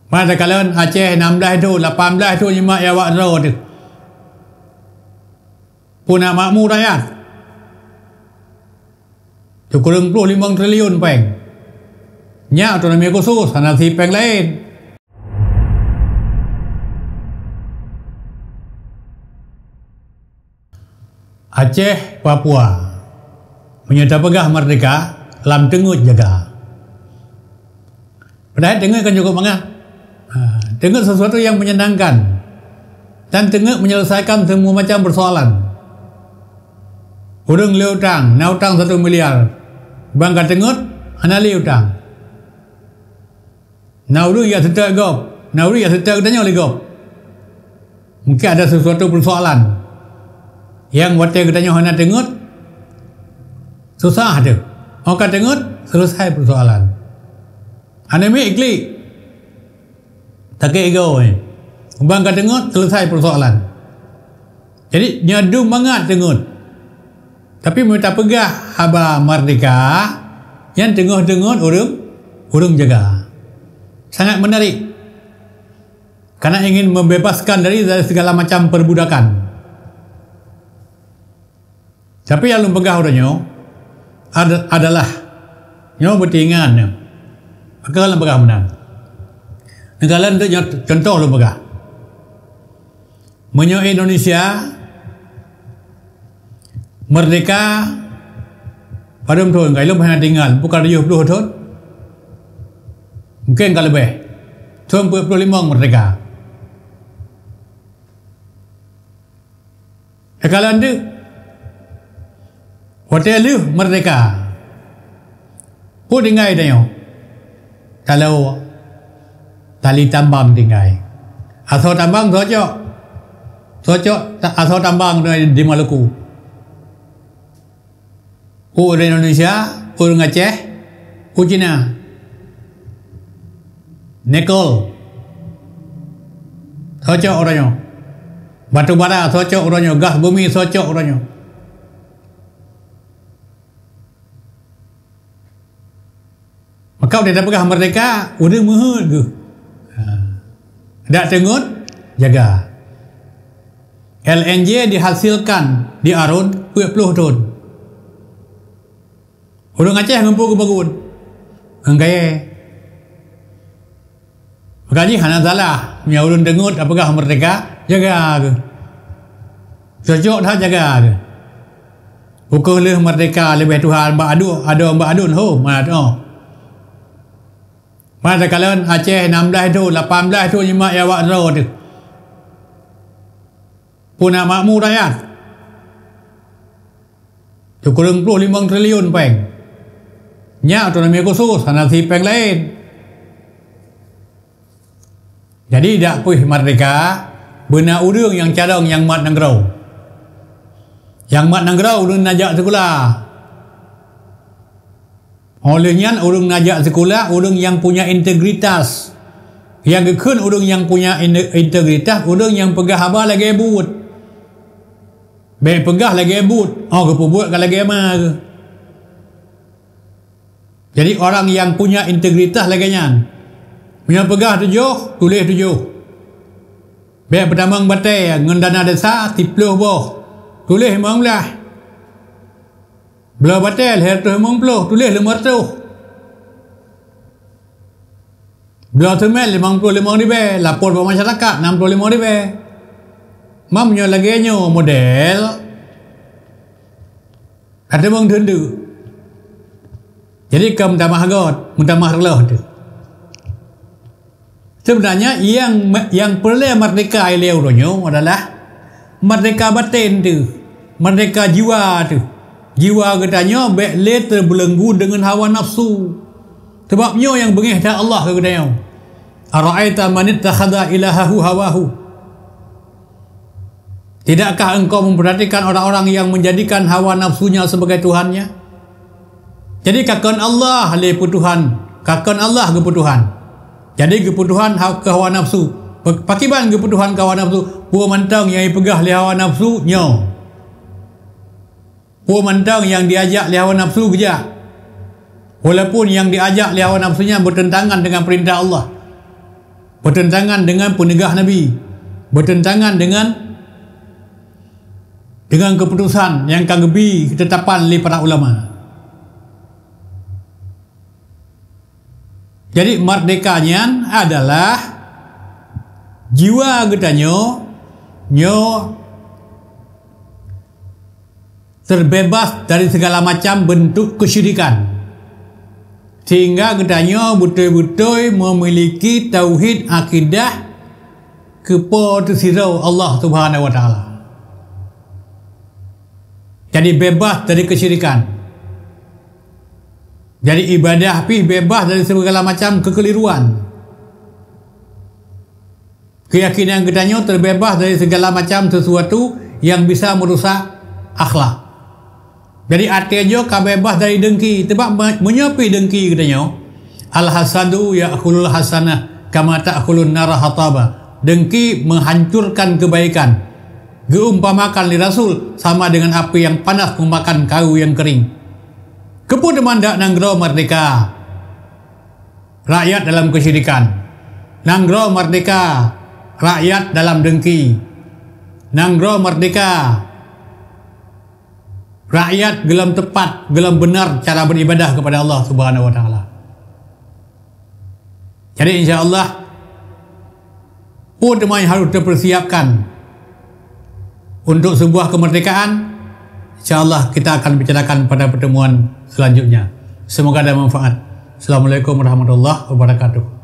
Pada kalian Aceh 16 tu, 18 tu nyimak ya wak ro tu. Puna makmur rakyat. Tu kurang 25 triliun peng. Nya otonomi khusus, sana si peng lain. Aceh, Papua menyata pegah merdeka, lam tengut jaga. Padahal tengut kan cukup banget. Tengut sesuatu yang menyenangkan dan tengut menyelesaikan semua macam persoalan. Urang liutang, na utang 1 miliar. Bangka tengut, hana liutang. Na urang ya setak gop, na urang ya setak tanya oleh gop. Mungkin ada sesuatu persoalan yang watai katanya hana tengut, susah tu. Orang tengut, selesai persoalan. Hana ikli, tak ego ni. Bangka tengut, selesai persoalan. Jadi nyadu mangat tengut. Tapi mereka pegah haba merdeka yang tengah-tengah urang jaga. Sangat menarik. Karena ingin membebaskan dari segala macam perbudakan. Tapi yang lu pegah orangnya adalah nyo bertingan. Maka lu pegah menang. Negara itu contoh lu pegah. Menyo Indonesia merdeka pada tahun kalau hanya tinggal bukan 70 tahun. Mungkin kalau lebih. Tahun 45 merdeka. Kalau anda hotel lu merdeka. Pun tinggal dia. Kalau tali tambang tinggal. Asal tambang socok. Asal tambang di Maluku. Orang Indonesia, orang Aceh, orang Cina. Nikel. Socok orangnya. Batu bara socok orangnya. Gas bumi socok orangnya. Maka dia dah pegah merdeka, udah mahal ke. Tak tengut, jaga. LNG dihasilkan di Arun 20 tahun. Orang Aceh ngumpul ke Bagun. Enggak. Makanya hana salah. Punya urun tengut, apakah merdeka, jaga ke. Sejok dah jaga ke. Bukan leh merdeka, lebih Tuhan Mbak Adun, ada Mbak Adun, mana tu. Pada kalian Aceh 16 tu, 18 tu nyimak ya wak ro tu. Puna makmur rakyat. Tu kurang 25 triliun peng. Nya otonomi khusus, sana si peng lain. Jadi dak puih merdeka, benar urang yang cadang yang mat nanggrau. Yang mat nanggrau urang najak sekolah. Olehnya orang najak sekolah, orang yang punya integritas. Yang kekun orang yang punya integritas, orang yang pegah apa lagi but. Baik pegah lagi but. Oh, kepubuat kalau lagi mah. Jadi orang yang punya integritas lagi nyan. Punya pegah 7, tulis 7. Baik pertama batai, ngendana desa, tipluh boh. Tulis 15. Belah batal, hertuh 50, tulis 500. Belah temel 55 ribu, lapor pada masyarakat 65 ribu. Mamnya lagi nyo model. Ada bang tendu. Jadi kamu tambah harga, tambah harga tu. Sebenarnya yang perlu merdeka ilmu adalah merdeka batin tu, merdeka jiwa tu. Jiwa katanya baik terbelenggu dengan hawa nafsu. Sebabnya yang bengih tak Allah katanya. Ara'aita man ittakhadha ilahahu hawahu. Tidakkah engkau memperhatikan orang-orang yang menjadikan hawa nafsunya sebagai Tuhannya? Jadi kakon Allah le Tuhan, kakon Allah ke Tuhan. Jadi ke Tuhan ke hawa nafsu. Pakiban ke Tuhan ke hawa nafsu. Pua mantang yang pegah le hawa nafsu nyo. Pua mantang yang diajak le hawa nafsu kerja. Walaupun yang diajak le hawa nafsunya bertentangan dengan perintah Allah. bertentangan dengan penegah Nabi, bertentangan dengan keputusan yang kagebi ketetapan oleh para ulama. Jadi merdekanya adalah jiwa kita nyo terbebas dari segala macam bentuk kesyirikan, sehingga kita nyo betul-betul memiliki tauhid akidah kepada sirau Allah Subhanahu wa taala. Jadi bebas dari kesyirikan. Jadi ibadah pi bebas dari segala macam kekeliruan. Keyakinan kita nyo terbebas dari segala macam sesuatu yang bisa merusak akhlak. Jadi artinya kabebas dari dengki. Sebab menyopi dengki kita nyo, al-hasadu ya'kulul hasanah kama ta'kulun nara hataba. Dengki menghancurkan kebaikan. Geumpamakan li Rasul sama dengan api yang panas memakan kayu yang kering. Kepada mandak nanggro merdeka rakyat dalam kesyirikan, nanggro merdeka rakyat dalam dengki, nanggro merdeka rakyat gelam tepat, gelam benar cara beribadah kepada Allah Subhanahu wa taala. Jadi insyaallah semua yang harus dipersiapkan untuk sebuah kemerdekaan. InsyaAllah kita akan bicarakan pada pertemuan selanjutnya. Semoga ada manfaat. Assalamualaikum warahmatullahi wabarakatuh.